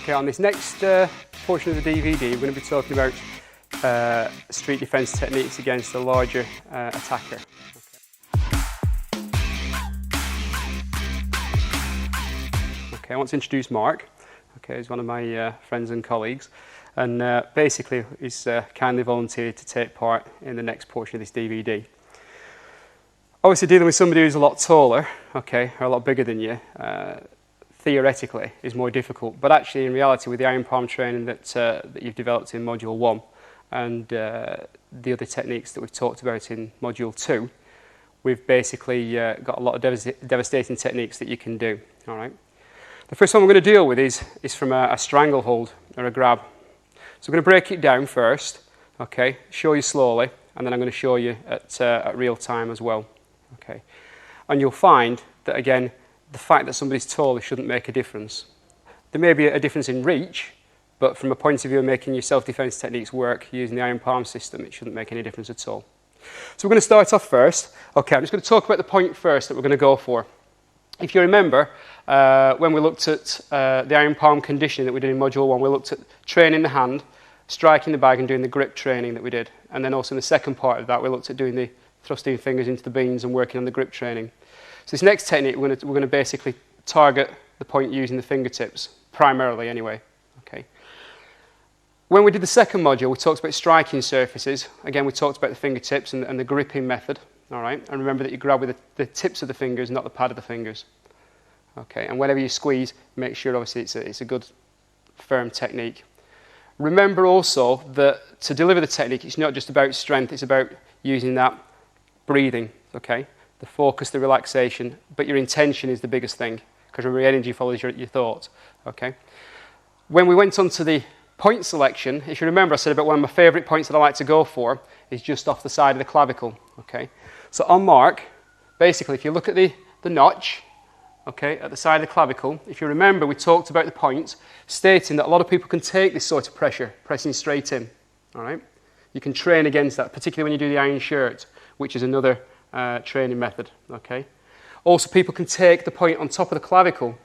Okay, on this next portion of the DVD, we're going to be talking about street defence techniques against a larger attacker. Okay, I want to introduce Mark. Okay, he's one of my friends and colleagues, and basically he's kindly volunteered to take part in the next portion of this DVD. Obviously, dealing with somebody who's a lot taller, okay, or a lot bigger than you, theoretically is more difficult, but actually in reality with the iron palm training that you've developed in Module 1 and the other techniques that we've talked about in Module 2, we've basically got a lot of devastating techniques that you can do. All right. The first one we're going to deal with is from a stranglehold or a grab. So we're going to break it down first, okay, show you slowly, and then I'm going to show you at real time as well. Okay. And you'll find that again, the fact that somebody's taller shouldn't make a difference. There may be a difference in reach, but from a point of view of making your self-defense techniques work using the iron palm system, it shouldn't make any difference at all. So we're going to start off first. Okay, I'm just going to talk about the point first that we're going to go for. If you remember, when we looked at the iron palm conditioning that we did in Module 1, we looked at training the hand, striking the bag and doing the grip training that we did. And then also in the second part of that, we looked at doing the thrusting fingers into the beans and working on the grip training. So this next technique, we're going to basically target the point using the fingertips, primarily anyway. Okay. When we did the second module, we talked about striking surfaces. Again, we talked about the fingertips and the gripping method. All right. And remember that you grab with the tips of the fingers, not the pad of the fingers. Okay. And whenever you squeeze, make sure obviously it's a good, firm technique. Remember also that to deliver the technique, it's not just about strength. It's about using that breathing. Okay. The focus, the relaxation, but your intention is the biggest thing, because remember, energy follows your thought. Okay. When we went on to the point selection, if you remember, I said about one of my favourite points that I like to go for is just off the side of the clavicle. Okay. So on mark, basically, if you look at the notch, okay, at the side of the clavicle, if you remember, we talked about the point, stating that a lot of people can take this sort of pressure, pressing straight in. All right. You can train against that, particularly when you do the iron shirt, which is another training method, okay? Also, people can take the point on top of the clavicle,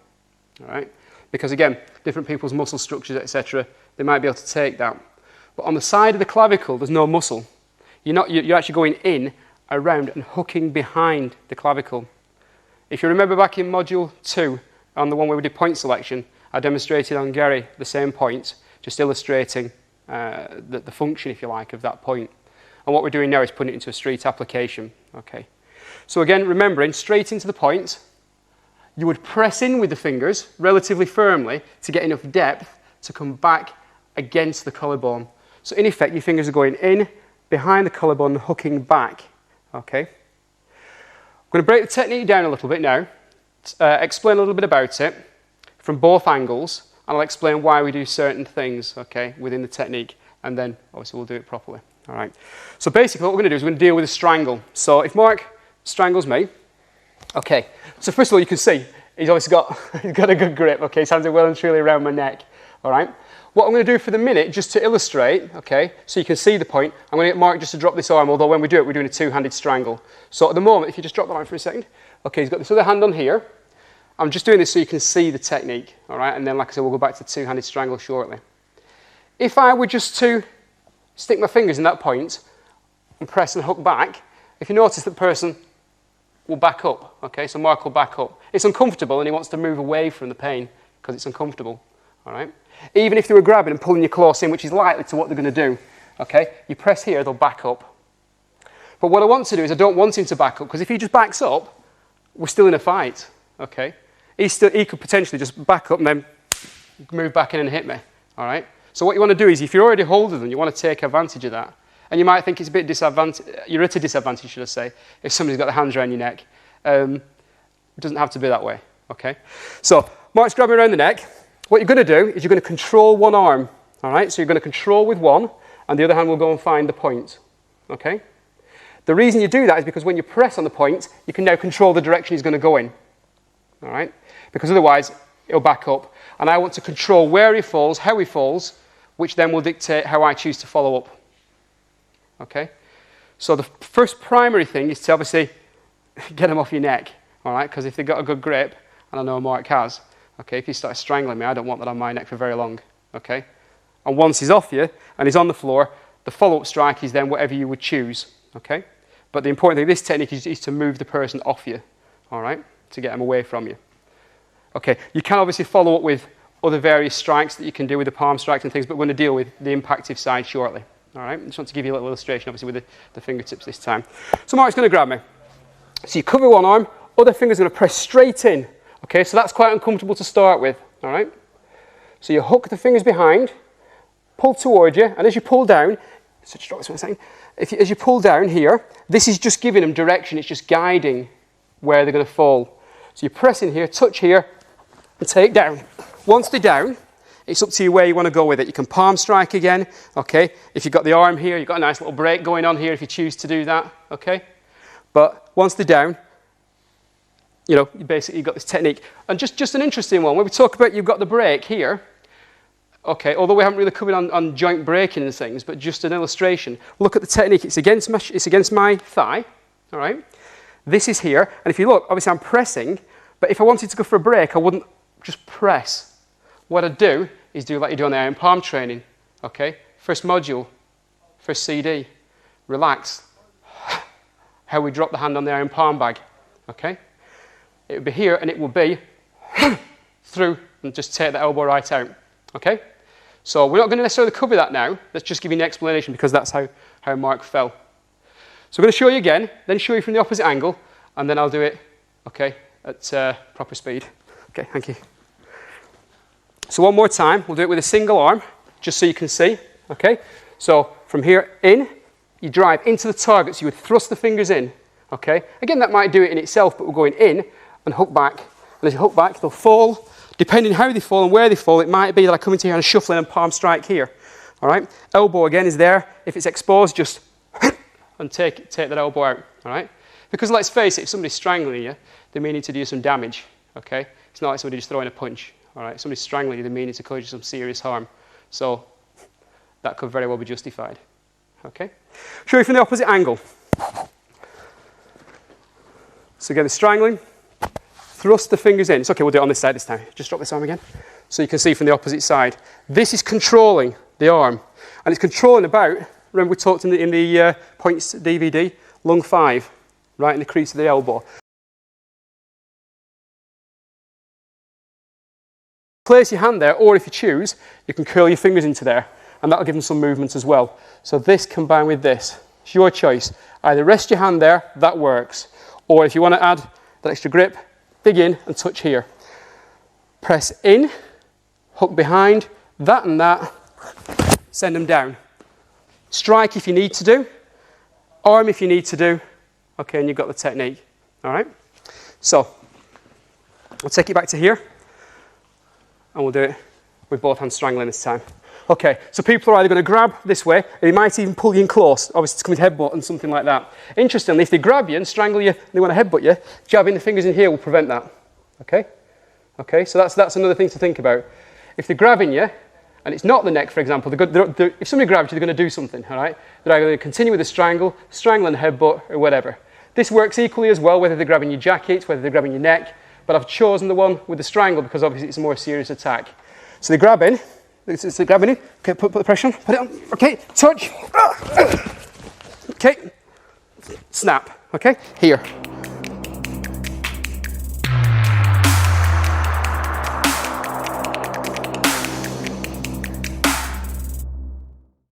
all right? Because again, different people's muscle structures, etc., they might be able to take that. But on the side of the clavicle, there's no muscle. You're actually going in, around, and hooking behind the clavicle. If you remember back in Module 2, on the one where we did point selection, I demonstrated on Gary the same point, just illustrating the function, if you like, of that point. And what we're doing now is putting it into a street application. Okay. So again, remembering, straight into the point, you would press in with the fingers relatively firmly to get enough depth to come back against the collarbone. So in effect, your fingers are going in, behind the collarbone, hooking back. Okay. I'm going to break the technique down a little bit now, explain a little bit about it from both angles, and I'll explain why we do certain things, okay, within the technique, and then obviously we'll do it properly. All right. So basically what we're going to do is we're going to deal with a strangle. So if Mark strangles me, okay. So first of all, you can see he's obviously got a good grip. Okay, his hands are well and truly around my neck. All right. What I'm going to do for the minute, just to illustrate, okay, so you can see the point, I'm going to get Mark just to drop this arm, although when we do it, we're doing a two-handed strangle. So at the moment, if you just drop that arm for a second, okay, he's got this other hand on here. I'm just doing this so you can see the technique, all right, and then like I said, we'll go back to the two-handed strangle shortly. If I were just to stick my fingers in that point and press and hook back, if you notice that person will back up, okay, so Mark will back up. It's uncomfortable and he wants to move away from the pain because it's uncomfortable, all right? Even if they were grabbing and pulling you close in, which is likely to what they're going to do, okay, you press here, they'll back up. But what I want to do is I don't want him to back up, because if he just backs up, we're still in a fight, okay? He could potentially just back up and then move back in and hit me, all right? So what you want to do is, if you're already holding them, you want to take advantage of that. And you might think it's a bit you're at a disadvantage, should I say, if somebody's got their hands around your neck. It doesn't have to be that way, okay? So Mark's grabbing around the neck. What you're going to do is you're going to control one arm, all right? So you're going to control with one, and the other hand will go and find the point, okay? The reason you do that is because when you press on the point, you can now control the direction he's going to go in, all right? Because otherwise, he'll back up. And I want to control where he falls, how he falls, which then will dictate how I choose to follow up. Okay? So the first primary thing is to obviously get them off your neck, all right? Because if they've got a good grip, and I know Mark has, Okay, if he starts strangling me, I don't want that on my neck for very long. Okay, and once he's off you and he's on the floor, the follow-up strike is then whatever you would choose. Okay, but the important thing of this technique is to move the person off you. All right, to get them away from you. Okay, you can obviously follow up with other various strikes that you can do with the palm strikes and things, but we're going to deal with the impactive side shortly. All right, I just want to give you a little illustration, obviously, with the fingertips this time. So Mark's going to grab me. So you cover one arm, other finger's going to press straight in. Okay, so that's quite uncomfortable to start with. All right, so you hook the fingers behind, pull towards you, and as you pull down, as you pull down here, this is just giving them direction, it's just guiding where they're going to fall. So you press in here, touch here, and take down. Once they're down, it's up to you where you want to go with it. You can palm strike again, okay? If you've got the arm here, you've got a nice little break going on here if you choose to do that, okay? But once they're down, you know, you basically got this technique. And just an interesting one, when we talk about you've got the break here, okay, although we haven't really covered on joint breaking and things, but just an illustration. Look at the technique. It's against my thigh, all right? This is here, and if you look, obviously I'm pressing, but if I wanted to go for a break, I wouldn't just press. What I'd do is do like you do on the iron palm training, okay? First module, first CD, relax. How we drop the hand on the iron palm bag, okay? It would be here, and it will be through, and just take the elbow right out, okay? So we're not going to necessarily cover that now. Let's just give you an explanation because that's how Mark fell. So I'm going to show you again, then show you from the opposite angle, and then I'll do it, okay, at proper speed. Okay, thank you. So one more time, we'll do it with a single arm, just so you can see, okay? So from here in, you drive into the target, so you would thrust the fingers in, okay? Again, that might do it in itself, but we're going in and hook back. And as you hook back, they'll fall. Depending how they fall and where they fall, it might be that I come into here and shuffle in and palm strike here, all right? Elbow again is there. If it's exposed, just and take that elbow out, all right? Because let's face it, if somebody's strangling you, they may need to do some damage, okay? It's not like somebody just throwing a punch. All right, somebody's strangling you, they mean to cause you some serious harm. So that could very well be justified. Okay? Show you from the opposite angle. So again, the strangling, thrust the fingers in. It's okay, we'll do it on this side this time. Just drop this arm again. So you can see from the opposite side. This is controlling the arm. And it's controlling about, remember we talked in the points DVD, lung 5, right in the crease of the elbow. Place your hand there, or if you choose, you can curl your fingers into there, and that'll give them some movement as well. So this combined with this, it's your choice. Either rest your hand there, that works, or if you want to add that extra grip, dig in and touch here. Press in, hook behind, that and that, send them down. Strike if you need to do, arm if you need to do, okay, and you've got the technique, all right? So, I'll take it back to here. And we'll do it with both hands strangling this time. Okay, so people are either going to grab this way, or they might even pull you in close, obviously to come with headbutt and something like that. Interestingly, if they grab you and strangle you, and they want to headbutt you, jabbing the fingers in here will prevent that. Okay? Okay, so that's another thing to think about. If they're grabbing you, and it's not the neck, for example, if somebody grabs you, they're going to do something, all right? They're either going to continue with the strangle and headbutt, or whatever. This works equally as well, whether they're grabbing your jacket, whether they're grabbing your neck, but I've chosen the one with the strangle because obviously it's a more serious attack. So they grab in, so grabbing in, okay, put the pressure on, put it on, okay, touch, okay, snap, okay, here.